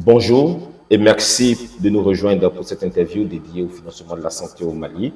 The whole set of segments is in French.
Bonjour et merci de nous rejoindre pour cette interview dédiée au financement de la santé au Mali.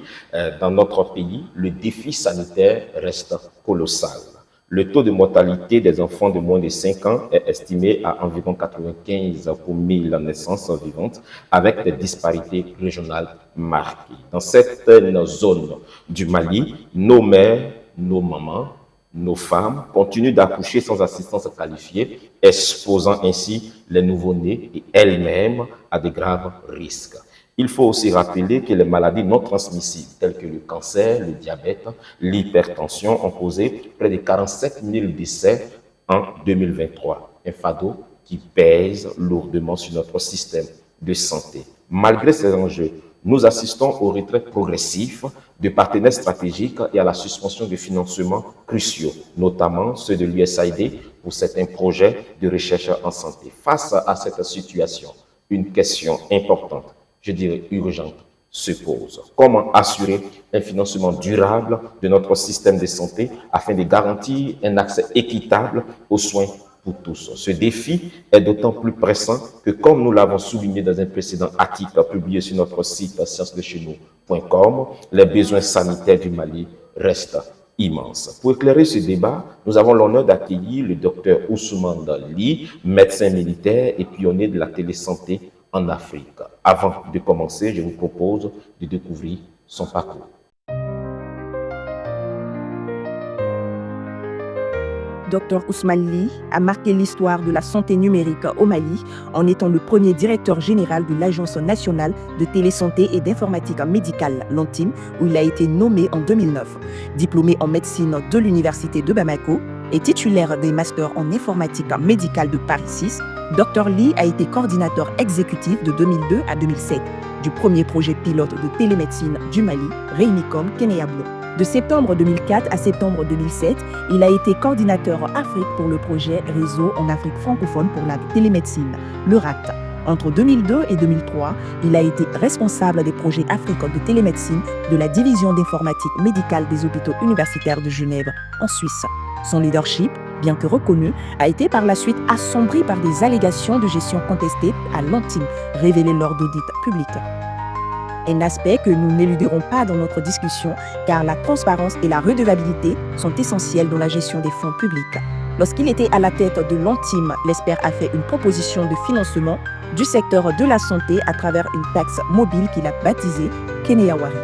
Dans notre pays, le défi sanitaire reste colossal. Le taux de mortalité des enfants de moins de 5 ans est estimé à environ 95 pour 1000 naissances vivantes, avec des disparités régionales marquées. Dans certaines zones du Mali, nos mères, nos mamans, nos femmes continuent d'accoucher sans assistance qualifiée, exposant ainsi les nouveau-nés et elles-mêmes à de graves risques. Il faut aussi rappeler que les maladies non transmissibles telles que le cancer, le diabète, l'hypertension ont causé près de 47 000 décès en 2023, un fardeau qui pèse lourdement sur notre système de santé. Malgré ces enjeux, nous assistons au retrait progressif de partenaires stratégiques et à la suspension de financements cruciaux, notamment ceux de l'USAID pour certains projets de recherche en santé. Face à cette situation, une question importante, je dirais urgente, se pose. Comment assurer un financement durable de notre système de santé afin de garantir un accès équitable aux soins pour tous? Ce défi est d'autant plus pressant que, comme nous l'avons souligné dans un précédent article publié sur notre site sciencesdechez-nous.com, les besoins sanitaires du Mali restent immenses. Pour éclairer ce débat, nous avons l'honneur d'accueillir le docteur Ousmane Ly, médecin militaire et pionnier de la télésanté en Afrique. Avant de commencer, je vous propose de découvrir son parcours. Dr Ousmane Ly a marqué l'histoire de la santé numérique au Mali en étant le premier directeur général de l'Agence nationale de télésanté et d'informatique médicale, l'ANTIM, où il a été nommé en 2009. Diplômé en médecine de l'Université de Bamako et titulaire des masters en informatique médicale de Paris 6, Dr Ly a été coordinateur exécutif de 2002 à 2007 du premier projet pilote de télémédecine du Mali, Réunicom Kenéablo. De septembre 2004 à septembre 2007, il a été coordinateur Afrique pour le projet Réseau en Afrique francophone pour la télémédecine, le RAT. Entre 2002 et 2003, il a été responsable des projets Afrique de télémédecine de la division d'informatique médicale des hôpitaux universitaires de Genève, en Suisse. Son leadership, bien que reconnu, a été par la suite assombri par des allégations de gestion contestée à l'ANTIM, révélées lors d'audits publics. Un aspect que nous n'éluderons pas dans notre discussion, car la transparence et la redevabilité sont essentielles dans la gestion des fonds publics. Lorsqu'il était à la tête de l'ANTIM, l'expert a fait une proposition de financement du secteur de la santé à travers une taxe mobile qu'il a baptisée Kenéawari.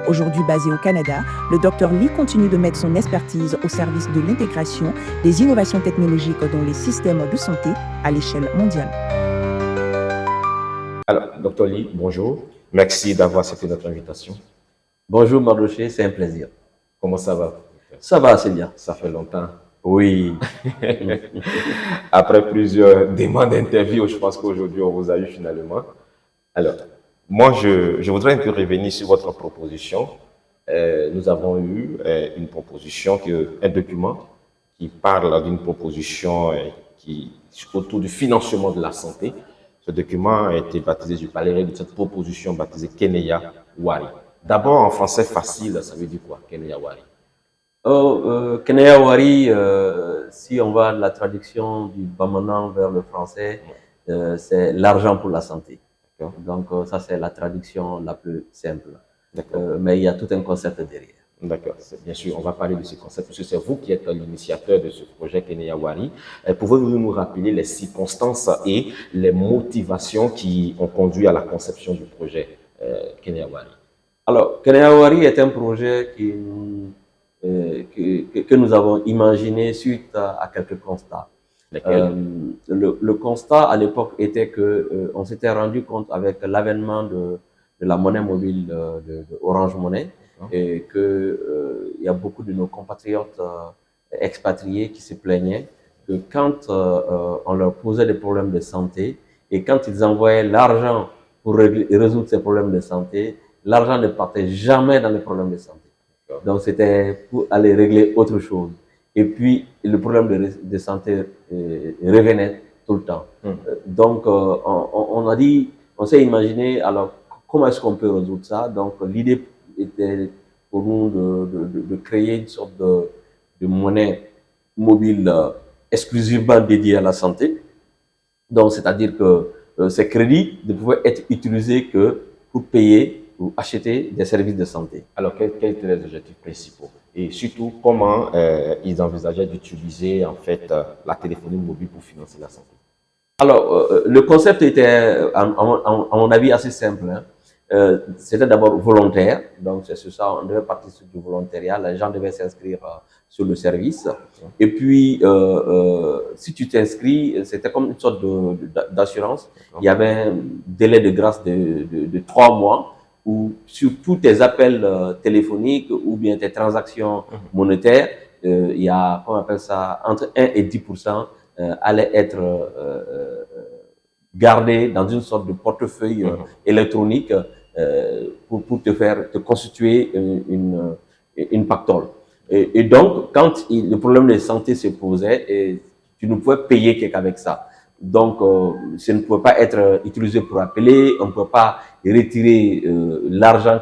Aujourd'hui basé au Canada, le Dr Ly continue de mettre son expertise au service de l'intégration des innovations technologiques dans les systèmes de santé à l'échelle mondiale. Alors, Dr Ly, bonjour. Merci d'avoir accepté notre invitation. Bonjour Mardoché, c'est un plaisir. Comment ça va? Ça va assez bien. Ça fait longtemps. Oui. Après plusieurs demandes d'interview, je pense qu'aujourd'hui on vous a eu finalement. Alors, moi je voudrais un peu revenir sur votre proposition. Nous avons eu une proposition, un document qui parle d'une proposition autour du financement de la santé. Ce document a été baptisé, je parlerai de cette proposition baptisée Kenéawari. D'abord, en français facile, ça veut dire quoi, Kenéawari? Kenéawari, si on va à la traduction du bamanan vers le français, c'est l'argent pour la santé. Donc, ça, c'est la traduction la plus simple. Mais il y a tout un concept derrière. D'accord, bien sûr, on va parler de ce concept, parce que c'est vous qui êtes l'initiateur de ce projet Kenéawari. Pouvez-vous nous rappeler les circonstances et les motivations qui ont conduit à la conception du projet Kenéawari? Alors, Kenéawari est un projet que nous avons imaginé suite à quelques constats. Le constat à l'époque était que on s'était rendu compte avec l'avènement de la monnaie mobile de Orange Money, et que il y a beaucoup de nos compatriotes expatriés qui se plaignaient que quand on leur posait des problèmes de santé et quand ils envoyaient l'argent pour résoudre ces problèmes de santé, l'argent ne partait jamais dans les problèmes de santé. Donc c'était pour aller régler autre chose. Et puis le problème de santé revenait tout le temps. Donc on s'est imaginé, alors comment est-ce qu'on peut résoudre ça? Donc l'idée était pour nous de créer une sorte de monnaie mobile exclusivement dédiée à la santé. Donc, c'est-à-dire que ces crédits ne pouvaient être utilisés que pour payer ou acheter des services de santé. Alors, quels étaient les objectifs principaux? Et surtout, comment ils envisageaient d'utiliser en fait la téléphonie mobile pour financer la santé? Alors, le concept était, à mon avis, assez simple. Hein. C'était d'abord volontaire, donc c'est sur ça, on devait partir sur du volontariat, les gens devaient s'inscrire sur le service. Et puis, si tu t'inscris, c'était comme une sorte d'assurance. Il y avait un délai de grâce de 3 mois où sur tous tes appels téléphoniques ou bien tes transactions monétaires, il y a, comment on appelle ça, entre 1 et 10% allait être gardé dans une sorte de portefeuille électronique pour te constituer une pactole. Et donc, quand le problème de santé se posait, tu ne pouvais payer qu'avec ça. Donc, ça ne pouvait pas être utilisé pour appeler, on ne pouvait pas retirer l'argent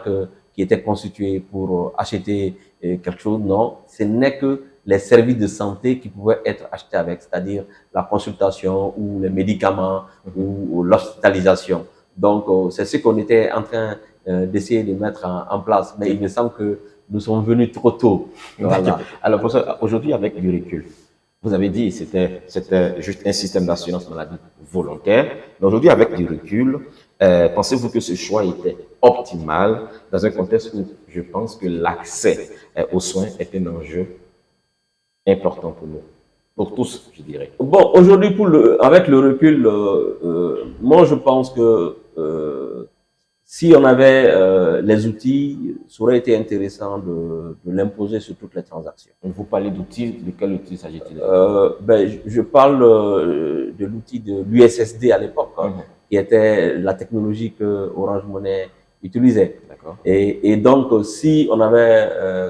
qui était constitué pour acheter quelque chose. Non, ce n'est que les services de santé qui pouvaient être achetés avec, c'est-à-dire la consultation ou les médicaments ou l'hospitalisation. Donc, c'est ce qu'on était en train d'essayer de mettre en place. Mais il me semble que nous sommes venus trop tôt. Voilà. Alors, professeur, aujourd'hui, avec du recul, vous avez dit que c'était juste un système d'assurance maladie volontaire. Mais aujourd'hui, avec du recul, pensez-vous que ce choix était optimal dans un contexte où je pense que l'accès aux soins est un enjeu important pour nous, pour tous, je dirais. Bon, aujourd'hui, avec le recul, moi, je pense que si on avait les outils, ça aurait été intéressant de l'imposer sur toutes les transactions. Vous parlez d'outils, de quel outil s'agit-il? Je parle de l'outil de l'USSD à l'époque, qui était la technologie que Orange Money utilisait. Et donc, si on avait,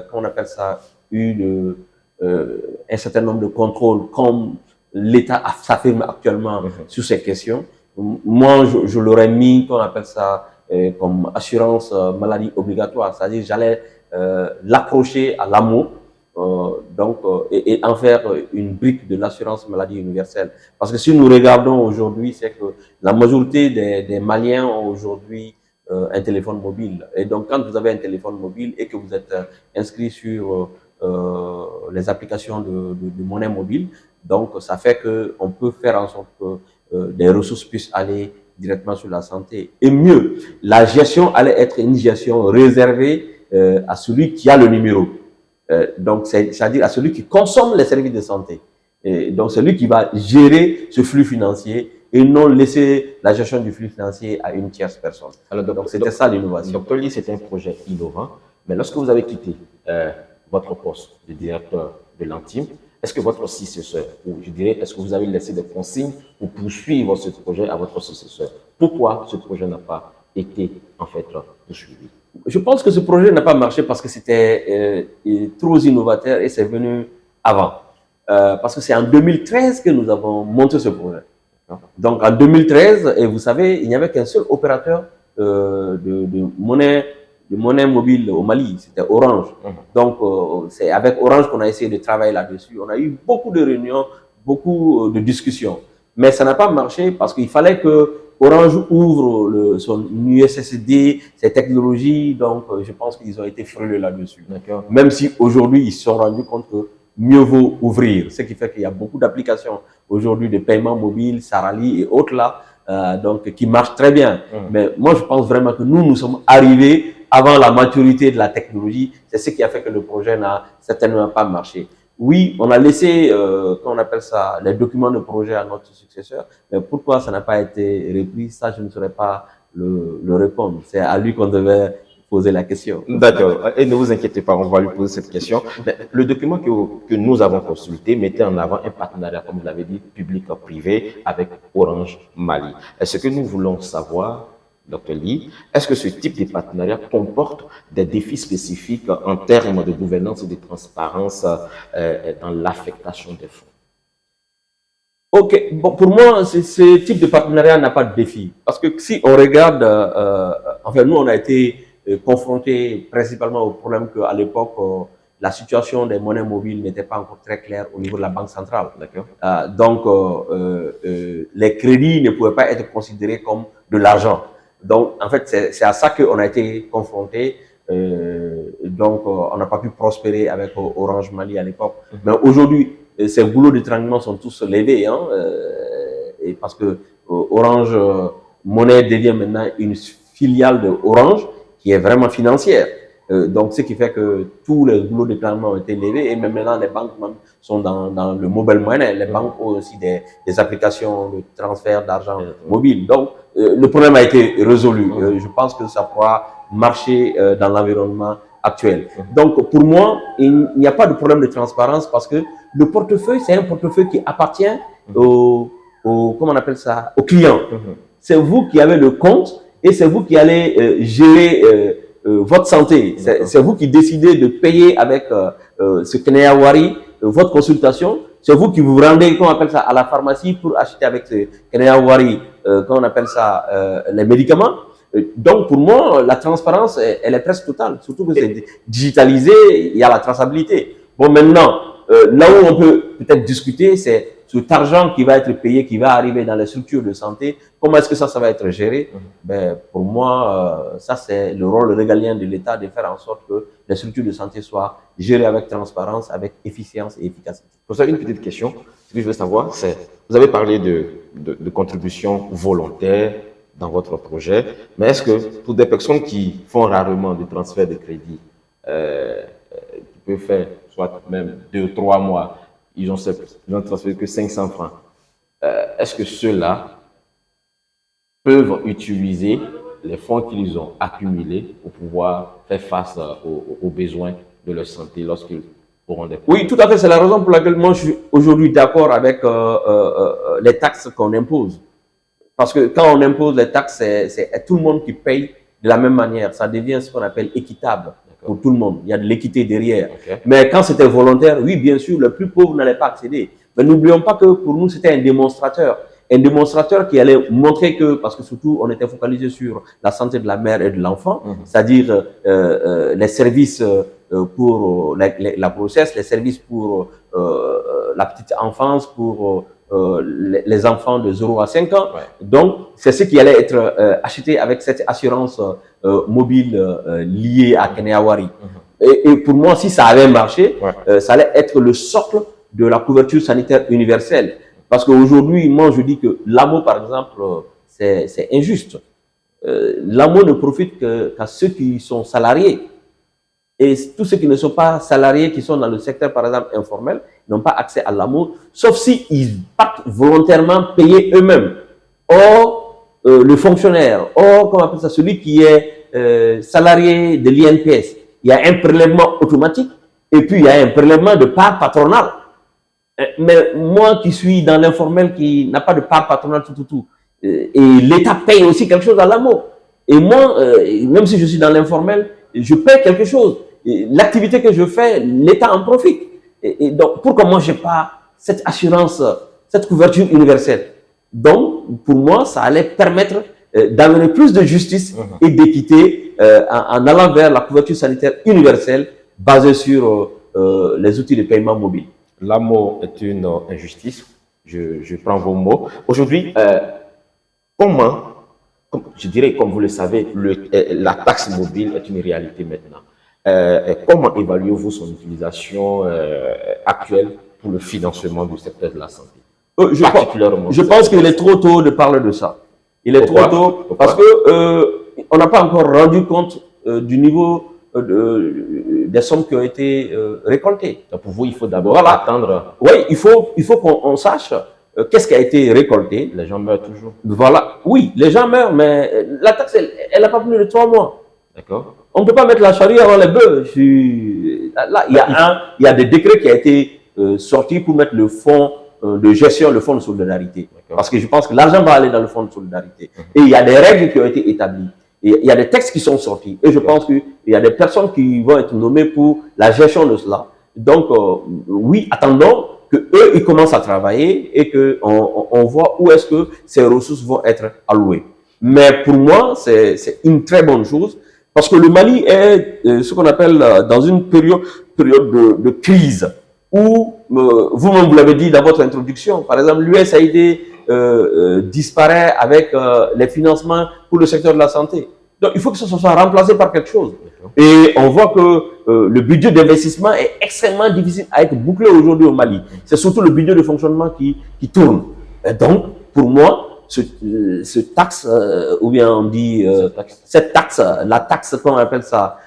comment on appelle ça, eu un certain nombre de contrôles comme l'État s'affirme actuellement sur ces questions, moi, je l'aurais mis, comment on appelle ça, comme assurance maladie obligatoire, c'est-à-dire j'allais l'accrocher à l'AMO, et en faire une brique de l'assurance maladie universelle. Parce que si nous regardons aujourd'hui, c'est que la majorité des Maliens ont aujourd'hui un téléphone mobile. Et donc, quand vous avez un téléphone mobile et que vous êtes inscrit sur les applications de monnaie mobile, donc ça fait qu'on peut faire en sorte que des ressources puissent aller directement sur la santé. Et mieux, la gestion allait être une gestion réservée à celui qui a le numéro. Donc, c'est-à-dire à celui qui consomme les services de santé. Et donc, c'est lui qui va gérer ce flux financier et non laisser la gestion du flux financier à une tierce personne. Alors, donc c'était ça l'innovation. Docteur Ly, c'était un projet innovant, mais lorsque vous avez quitté votre poste de directeur de l'Antime, est-ce que votre successeur, ou je dirais, est-ce que vous avez laissé des consignes pour poursuivre ce projet à votre successeur? Pourquoi ce projet n'a pas été, en fait, poursuivi? Je pense que ce projet n'a pas marché parce que c'était trop innovateur et c'est venu avant. Parce que c'est en 2013 que nous avons monté ce projet. Donc en 2013, et vous savez, il n'y avait qu'un seul opérateur de monnaie mobile au Mali, c'était Orange. Donc c'est avec Orange qu'on a essayé de travailler là-dessus. On a eu beaucoup de réunions, beaucoup de discussions. Mais ça n'a pas marché parce qu'il fallait que Orange ouvre son USSD, ses technologies. Donc je pense qu'ils ont été frileux là-dessus. Même si aujourd'hui ils se sont rendus compte que mieux vaut ouvrir. Ce qui fait qu'il y a beaucoup d'applications aujourd'hui de paiement mobile, Sarali et autres là, donc qui marchent très bien. Mais moi je pense vraiment que nous sommes arrivés avant la maturité de la technologie. C'est ce qui a fait que le projet n'a certainement pas marché. Oui, on a laissé, comment on appelle ça, les documents de projet à notre successeur, mais pourquoi ça n'a pas été repris, ça je ne saurais pas le répondre. C'est à lui qu'on devait poser la question. D'accord. Et ne vous inquiétez pas, on va lui poser cette question. Mais le document que nous avons consulté mettait en avant un partenariat, comme vous l'avez dit, public-privé avec Orange Mali. Ce que nous voulons savoir, Dr Ly, est-ce que ce type de partenariat comporte des défis spécifiques en termes de gouvernance et de transparence dans l'affectation des fonds? Ok, bon, pour moi, ce type de partenariat n'a pas de défi. Parce que si on regarde, enfin, nous, on a été confrontés principalement au problème qu'à l'époque, la situation des monnaies mobiles n'était pas encore très claire au niveau de la Banque centrale. Donc, les crédits ne pouvaient pas être considérés comme de l'argent. Donc, en fait, c'est à ça qu'on a été confronté. Donc, on n'a pas pu prospérer avec Orange Mali à l'époque. Mais aujourd'hui, ces goulots d'étranglement sont tous levés, hein, et parce que Orange Monnaie devient maintenant une filiale de Orange qui est vraiment financière. Donc, ce qui fait que tous les goulots d'étranglement ont été levés et même maintenant les banques même sont dans le mobile money. Les banques ont aussi des applications de transfert d'argent mobile. Donc, le problème a été résolu. Je pense que ça pourra marcher dans l'environnement actuel. Donc, pour moi, il n'y a pas de problème de transparence parce que le portefeuille, c'est un portefeuille qui appartient comment on appelle ça, au client. C'est vous qui avez le compte et c'est vous qui allez gérer votre santé. C'est vous qui décidez de payer avec ce Keneyawari votre consultation. C'est vous qui vous rendez, comment on appelle ça, à la pharmacie pour acheter avec ce Keneyawari, comment on appelle ça, les médicaments. Donc, pour moi, la transparence, elle est presque totale. Surtout que c'est digitalisé, il y a la traçabilité. Bon, maintenant, là où on peut peut-être discuter, c'est cet argent qui va être payé, qui va arriver dans les structures de santé. Comment est-ce que ça va être géré? Ben, pour moi, ça, c'est le rôle régalien de l'État de faire en sorte que les structures de santé soient gérées avec transparence, avec efficience et efficacité. Pour ça, une petite question. Ce que je veux savoir, c'est, vous avez parlé de contributions volontaires dans votre projet, mais est-ce que pour des personnes qui font rarement des transferts de crédit, qui peuvent faire soit même 2-3 mois, ils n'ont transféré que 500 francs, est-ce que ceux-là peuvent utiliser les fonds qu'ils ont accumulés pour pouvoir faire face aux besoins de leur santé lorsqu'ils auront des problèmes? Oui, tout à fait. C'est la raison pour laquelle moi je suis aujourd'hui d'accord avec les taxes qu'on impose. Parce que quand on impose les taxes, c'est tout le monde qui paye de la même manière. Ça devient ce qu'on appelle équitable pour tout le monde. Il y a de l'équité derrière. Mais quand c'était volontaire, oui, bien sûr, le plus pauvre n'allait pas accéder. Mais n'oublions pas que pour nous, c'était un démonstrateur. Un démonstrateur qui allait montrer que, parce que surtout, on était focalisé sur la santé de la mère et de l'enfant, c'est-à-dire les services pour la grossesse, les services pour la petite enfance, pour les enfants de 0 à 5 ans. Donc, c'est ce qui allait être acheté avec cette assurance mobile liée à Keneyawari. Et pour moi, si ça avait marché, ça allait être le socle de la couverture sanitaire universelle. Parce qu'aujourd'hui, moi, je dis que l'AMO, par exemple, c'est injuste. L'AMO ne profite qu'à ceux qui sont salariés. Et tous ceux qui ne sont pas salariés, qui sont dans le secteur, par exemple, informel, n'ont pas accès à l'AMO, sauf s'ils partent volontairement payer eux-mêmes. Or, le fonctionnaire, comment on appelle ça, celui qui est salarié de l'INPS, il y a un prélèvement automatique et puis il y a un prélèvement de part patronale. Mais moi qui suis dans l'informel, qui n'a pas de part patronale, et l'État paye aussi quelque chose à l'AMO. Et moi, même si je suis dans l'informel, je paye quelque chose. L'activité que je fais, l'État en profite. Et donc, pourquoi moi, je n'ai pas cette assurance, cette couverture universelle? Donc, pour moi, ça allait permettre d'amener plus de justice et d'équité en allant vers la couverture sanitaire universelle basée sur les outils de paiement mobile. L'AMO est une injustice, je prends vos mots. Aujourd'hui, je dirais, comme vous le savez, la taxe mobile est une réalité maintenant. Comment évaluez-vous son utilisation actuelle pour le financement du secteur de la santé? Je pense qu'il est trop tôt de parler de ça. Il est trop tôt parce que on n'a pas encore rendu compte du niveau des sommes qui ont été récoltées. Donc pour vous, il faut d'abord attendre. Oui, il faut qu'on sache qu'est-ce qui a été récolté. Les gens meurent toujours. Voilà. Oui, les gens meurent, mais la taxe, elle n'a pas plus de 3 mois. D'accord. On ne peut pas mettre la charrue avant les bœufs. Là, il y a des décrets qui ont été sortis pour mettre le fonds de gestion, le fonds de solidarité. Parce que je pense que l'argent va aller dans le fonds de solidarité. Et il y a des règles qui ont été établies. Et il y a des textes qui sont sortis. Et je pense qu'il y a des personnes qui vont être nommées pour la gestion de cela. Donc, oui, attendons qu'eux, ils commencent à travailler et qu'on voit où est-ce que ces ressources vont être allouées. Mais pour moi, c'est une très bonne chose parce que le Mali est ce qu'on appelle dans une période de crise où, vous-même vous l'avez dit dans votre introduction, par exemple, l'USAID disparaît avec les financements pour le secteur de la santé. Donc, il faut que ça soit remplacé par quelque chose. Et on voit que le budget d'investissement est extrêmement difficile à être bouclé aujourd'hui au Mali. C'est surtout le budget de fonctionnement qui tourne. Et donc, pour moi, ce taxe, ou bien on dit cette taxe, la taxe, comme on appelle ça,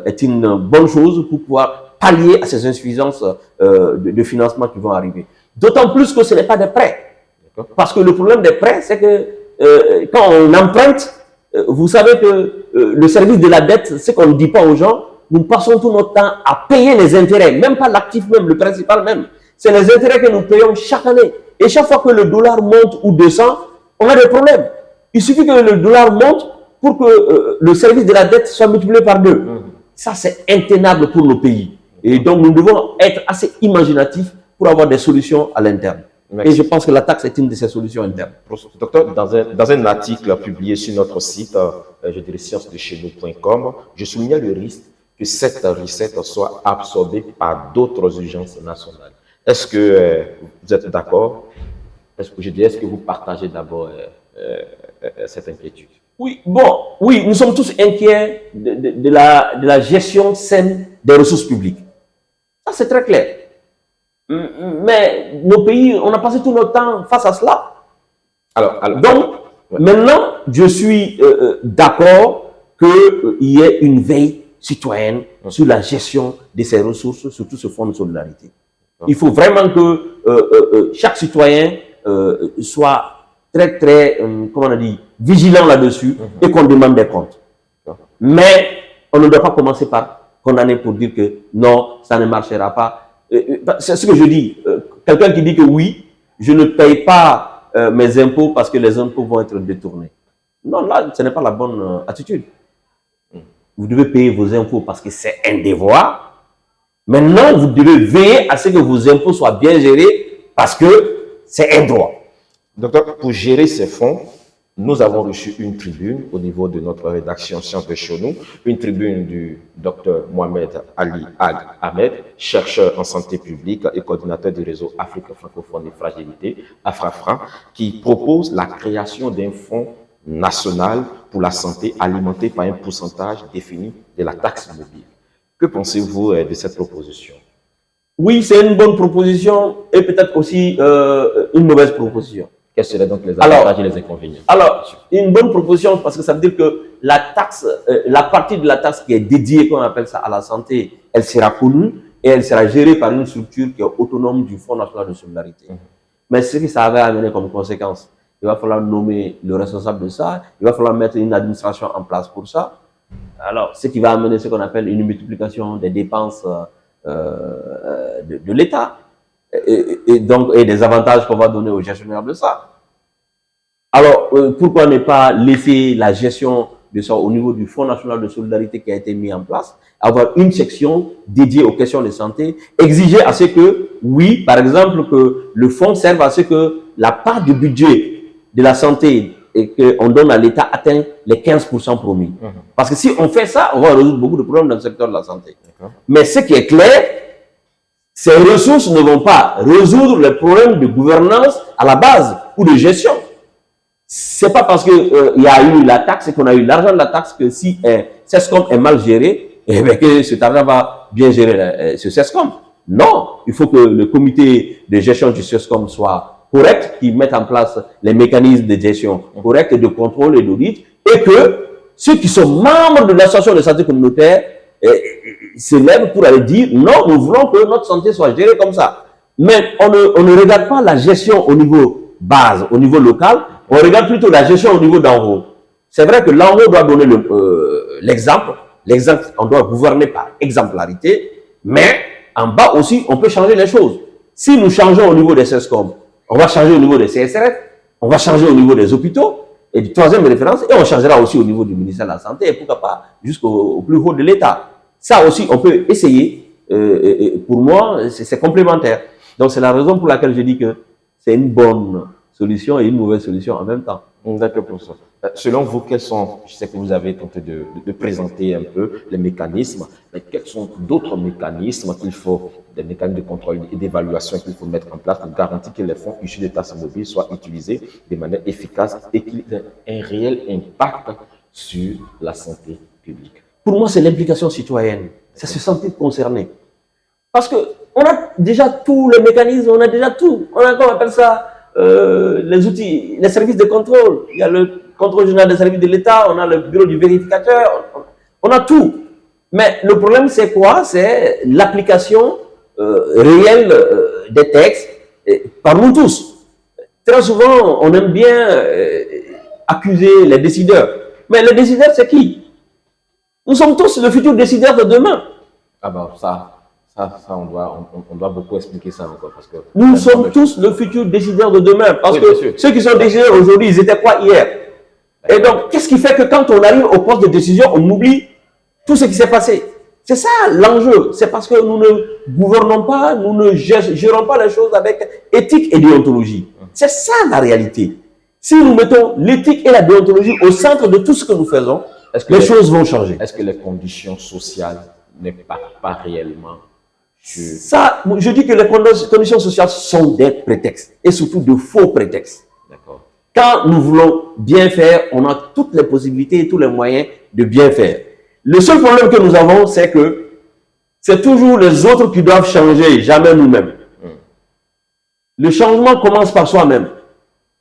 est une bonne chose pour pouvoir pallier à ces insuffisances de financement qui vont arriver. D'autant plus que ce n'est pas des prêts. Parce que le problème des prêts, c'est que quand on emprunte, vous savez que le service de la dette, ce qu'on ne dit pas aux gens, nous passons tout notre temps à payer les intérêts, même pas l'actif même, le principal même. C'est les intérêts que nous payons chaque année. Et chaque fois que le dollar monte ou descend, on a des problèmes. Il suffit que le dollar monte pour que le service de la dette soit multiplié par 2. Ça, c'est intenable pour nos pays. Et donc, nous devons être assez imaginatifs pour avoir des solutions à l'interne. Et je pense que la taxe est une de ces solutions internes. Docteur, dans un article publié sur notre site, je dirais sciencesdechez-nous.com, je soulignais le risque que cette recette soit absorbée par d'autres urgences nationales. Est-ce que vous êtes d'accord? Est-ce que vous partagez d'abord cette inquiétude? Oui, bon, oui, nous sommes tous inquiets de la gestion saine des ressources publiques. Ça, c'est très clair. Mais nos pays, on a passé tout notre temps face à cela. Donc, maintenant, je suis d'accord qu'il y ait une veille citoyenne sur la gestion de ces ressources, surtout ce fonds de solidarité. Il faut vraiment que chaque citoyen soit très, très, comment on a dit, vigilant là-dessus et qu'on demande des comptes. Mais on ne doit pas commencer par condamner pour dire que non, ça ne marchera pas. C'est ce que je dis. Quelqu'un qui dit que oui, je ne paye pas mes impôts parce que les impôts vont être détournés. Non, là, ce n'est pas la bonne attitude. Vous devez payer vos impôts parce que c'est un devoir. Maintenant, vous devez veiller à ce que vos impôts soient bien gérés parce que c'est un droit. Docteur, pour gérer ces fonds, nous avons reçu une tribune au niveau de notre rédaction Sciences de chez nous, une tribune du docteur Mohamed Ali Ag Ahmed, chercheur en santé publique et coordinateur du réseau Afrique francophone et fragilité, AFRAFRA, qui propose la création d'un fonds national pour la santé alimenté par un pourcentage défini de la taxe mobile. Que pensez-vous de cette proposition? Oui, c'est une bonne proposition et peut-être aussi une mauvaise proposition. Quels seraient donc les avantages et les inconvénients? Alors, une bonne proposition parce que ça veut dire que la taxe, la partie de la taxe qui est dédiée, comme on appelle ça, à la santé, elle sera connue et elle sera gérée par une structure qui est autonome du Fonds national de solidarité. Mais ce que ça avait amené comme conséquence, il va falloir nommer le responsable de ça, il va falloir mettre une administration en place pour ça. Alors, ce qui va amener ce qu'on appelle une multiplication des dépenses de l'État. Et donc, et des avantages qu'on va donner aux gestionnaires de ça. Alors, pourquoi ne pas laisser la gestion de ça au niveau du Fonds national de solidarité qui a été mis en place, avoir une section dédiée aux questions de santé, exiger à ce que, oui, par exemple, que le fonds serve à ce que la part du budget de la santé et qu'on donne à l'État atteint les 15% promis. Parce que si on fait ça, on va résoudre beaucoup de problèmes dans le secteur de la santé. Mais ce qui est clair, ces ressources ne vont pas résoudre les problèmes de gouvernance à la base ou de gestion. C'est pas parce que il y a eu la taxe et qu'on a eu l'argent de la taxe que si un CESCOM est mal géré, eh bien que cet argent va bien gérer ce CESCOM. Non, il faut que le comité de gestion du CESCOM soit correct, qu'il mette en place les mécanismes de gestion corrects, de contrôle et d'audit, et que ceux qui sont membres de l'association de santé communautaire se lèvent pour aller dire non, nous voulons que notre santé soit gérée comme ça. Mais on ne regarde pas la gestion au niveau base, au niveau local, on regarde plutôt la gestion au niveau d'en haut. C'est vrai que l'en haut doit donner l'exemple. L'exemple, on doit gouverner par exemplarité, mais en bas aussi, on peut changer les choses. Si nous changeons au niveau des CESCOM, on va changer au niveau des CSRF, on va changer au niveau des hôpitaux, et du troisième référence, et on changera aussi au niveau du ministère de la Santé, et pourquoi pas jusqu'au plus haut de l'État. Ça aussi, on peut essayer. Pour moi, c'est complémentaire. Donc, c'est la raison pour laquelle je dis que c'est une bonne solution et une mauvaise solution en même temps. D'accord, professeur. Selon vous, quels sont, je sais que vous avez tenté de présenter un peu les mécanismes, mais quels sont d'autres mécanismes qu'il faut, des mécanismes de contrôle et d'évaluation qu'il faut mettre en place pour garantir que les fonds issus des taxes mobiles soient utilisés de manière efficace et qu'ils aient un réel impact sur la santé publique? Pour moi, c'est l'implication citoyenne. C'est se sentir concerné. Parce qu'on a déjà tous les mécanismes, on a déjà tout. On a, comment on appelle ça, les outils, les services de contrôle. Il y a le contrôle général des services de l'État, on a le bureau du vérificateur, on a tout. Mais le problème, c'est quoi? C'est l'application réelle des textes par nous tous. Très souvent, on aime bien accuser les décideurs. Mais les décideurs, c'est qui? Nous sommes tous le futur décideur de demain. Ah ben on doit beaucoup expliquer ça encore. Parce que nous sommes tous le futur décideur de demain. Parce oui, que ceux qui sont décideurs aujourd'hui, ils étaient quoi hier? Et donc, qu'est-ce qui fait que quand on arrive au poste de décision, on oublie tout ce qui s'est passé? C'est ça l'enjeu. C'est parce que nous ne gouvernons pas, nous ne gérons pas les choses avec éthique et déontologie. C'est ça la réalité. Si nous mettons l'éthique et la déontologie au centre de tout ce que nous faisons, les choses vont changer. Est-ce que les conditions sociales n'impactent pas réellement ça, je dis que les conditions sociales sont des prétextes, et surtout de faux prétextes. Quand nous voulons bien faire, on a toutes les possibilités et tous les moyens de bien faire. Le seul problème que nous avons, c'est que c'est toujours les autres qui doivent changer, jamais nous-mêmes. Le changement commence par soi-même.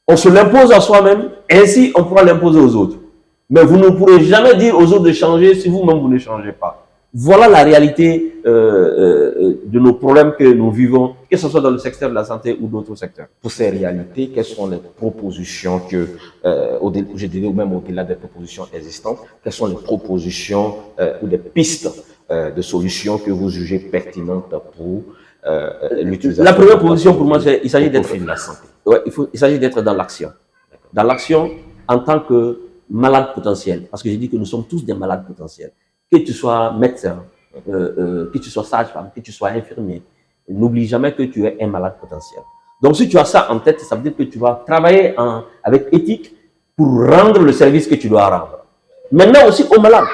On se l'impose à soi-même, ainsi on pourra l'imposer aux autres. Mais vous ne pourrez jamais dire aux autres de changer si vous-même vous ne changez pas. Voilà la réalité de nos problèmes que nous vivons, que ce soit dans le secteur de la santé ou d'autres secteurs. Pour ces réalités, quelles sont les propositions que, je dirais même au-delà des propositions existantes, quelles sont les propositions ou des pistes de solutions que vous jugez pertinentes pour l'utilisation? La première proposition pour moi, c'est qu'il s'agit d'être la santé. Ouais, il s'agit d'être dans l'action. Dans l'action en tant que malade potentiel. Parce que j'ai dit que nous sommes tous des malades potentiels. Que tu sois médecin, que tu sois sage-femme, que tu sois infirmier, n'oublie jamais que tu es un malade potentiel. Donc si tu as ça en tête, ça veut dire que tu vas travailler avec éthique pour rendre le service que tu dois rendre. Maintenant aussi aux malades,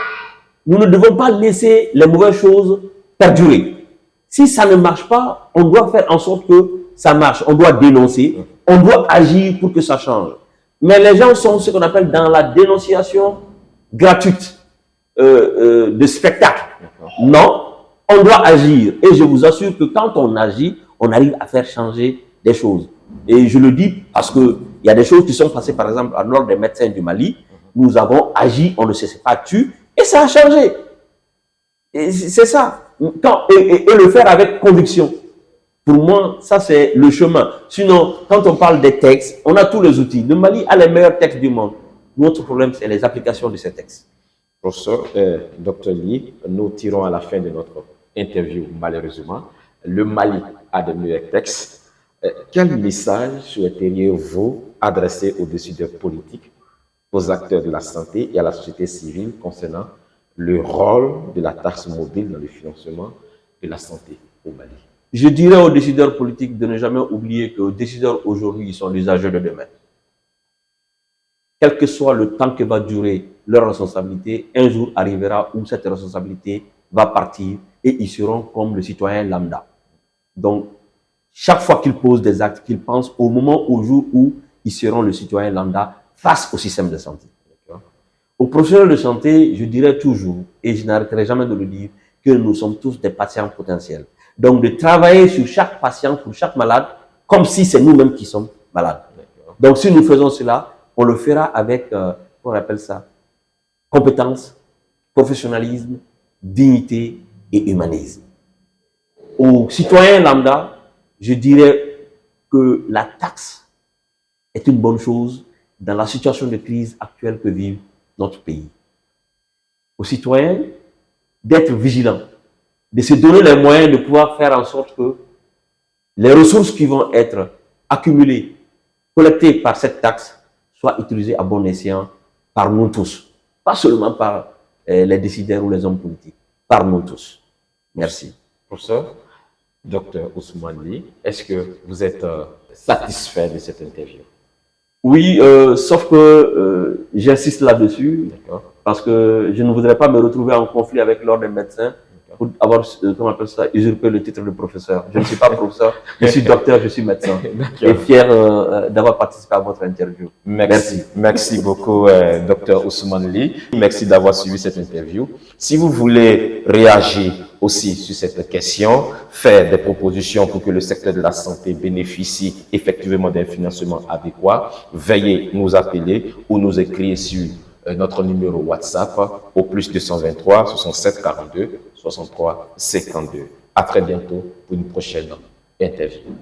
nous ne devons pas laisser les mauvaises choses perdurer. Si ça ne marche pas, on doit faire en sorte que ça marche. On doit dénoncer, on doit agir pour que ça change. Mais les gens sont ce qu'on appelle dans la dénonciation gratuite. De spectacle. Non, on doit agir. Et je vous assure que quand on agit, on arrive à faire changer des choses. Et je le dis parce qu'il y a des choses qui sont passées, par exemple, à l'ordre des médecins du Mali. Nous avons agi, on ne s'est pas tué, et ça a changé. C'est ça. Et le faire avec conviction. Pour moi, ça c'est le chemin. Sinon, quand on parle des textes, on a tous les outils. Le Mali a les meilleurs textes du monde. Notre problème, c'est les applications de ces textes. Professeur, Dr Ly, nous tirons à la fin de notre interview, malheureusement. Le Mali a de meilleurs textes. Quel message souhaiteriez-vous adresser aux décideurs politiques, aux acteurs de la santé et à la société civile concernant le rôle de la taxe mobile dans le financement de la santé au Mali? Je dirais aux décideurs politiques de ne jamais oublier que les décideurs aujourd'hui sont les âgés de demain. Quel que soit le temps que va durer leur responsabilité, un jour arrivera où cette responsabilité va partir et ils seront comme le citoyen lambda. Donc, chaque fois qu'ils posent des actes, qu'ils pensent au moment, au jour où ils seront le citoyen lambda face au système de santé. Aux professionnels de santé, je dirais toujours, et je n'arrêterai jamais de le dire, que nous sommes tous des patients potentiels. Donc, de travailler sur chaque patient, pour chaque malade, comme si c'est nous-mêmes qui sommes malades. Donc, si nous faisons cela, on le fera avec, on appelle ça, compétence, professionnalisme, dignité et humanisme. Aux citoyens lambda, je dirais que la taxe est une bonne chose dans la situation de crise actuelle que vit notre pays. Aux citoyens, d'être vigilants, de se donner les moyens de pouvoir faire en sorte que les ressources qui vont être accumulées, collectées par cette taxe, soient utilisées à bon escient par nous tous. Pas seulement par les décideurs ou les hommes politiques, par nous tous. Merci. Professeur, Dr Ousmane Ly, est-ce que vous êtes satisfait de cette interview? Oui, sauf que j'insiste là-dessus, parce que je ne voudrais pas me retrouver en conflit avec l'ordre des médecins pour avoir, comment on appelle ça, usurpé le titre de professeur. Je ne suis pas professeur, je suis docteur, je suis médecin. Et fier d'avoir participé à votre interview. Merci. Merci beaucoup, Dr Ousmane Ly. Merci d'avoir suivi cette interview. Si vous voulez réagir aussi sur cette question, faire des propositions pour que le secteur de la santé bénéficie effectivement d'un financement adéquat, veuillez nous appeler ou nous écrire sur notre numéro WhatsApp au +223 67 42 63 52. À très bientôt pour une prochaine interview.